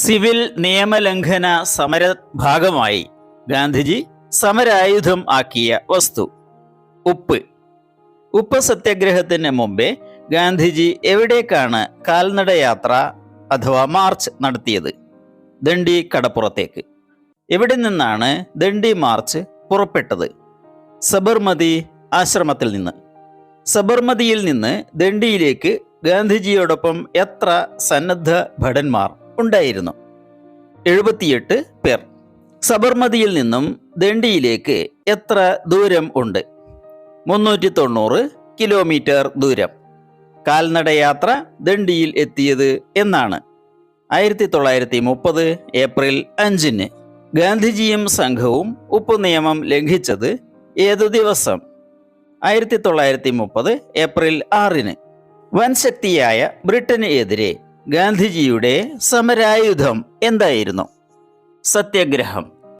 Civil നിയമലംഘന സമര ഭാഗമായി ഗാന്ധിജി സമരായുധം ആക്കിയ വസ്തു ഉപ്പ്. ഉപ്പ് സത്യാഗ്രഹത്തിന് മുമ്പേ ഗാന്ധിജി എവിടേക്കാണ് കാൽനടയാത്ര അഥവാ മാർച്ച് നടത്തിയത്? ദണ്ഡി കടപ്പുറത്തേക്ക്. എവിടെ നിന്നാണ് ദണ്ഡി മാർച്ച് പുറപ്പെട്ടത്? സബർമതി ആശ്രമത്തിൽ നിന്ന്. സബർമതിയിൽ നിന്ന് ദണ്ഡിയിലേക്ക് ഗാന്ധിജിയോടൊപ്പം എത്ര സന്നദ്ധ ഭടന്മാർ ഉണ്ടായിരുന്നു? 78 പേർ. സബർമതിയിൽ നിന്നും ദണ്ഡിയിലേക്ക് എത്ര ദൂരം ഉണ്ട്? 390 കിലോമീറ്റർ ദൂരം. കാൽനടയാത്ര ദണ്ഡിയിൽ എത്തിയത് എന്നാണ്? 1930 ഏപ്രിൽ 5-ന്. ഗാന്ധിജിയും സംഘവും ഉപ്പ് നിയമം ലംഘിച്ചത് ഏതു ദിവസം? 1930 ഏപ്രിൽ 6-ന്. വൻശക്തിയായ ബ്രിട്ടന് എതിരെ ഗാന്ധിജിയുടെ സമരായുധം എന്തായിരുന്നു? സത്യാഗ്രഹം.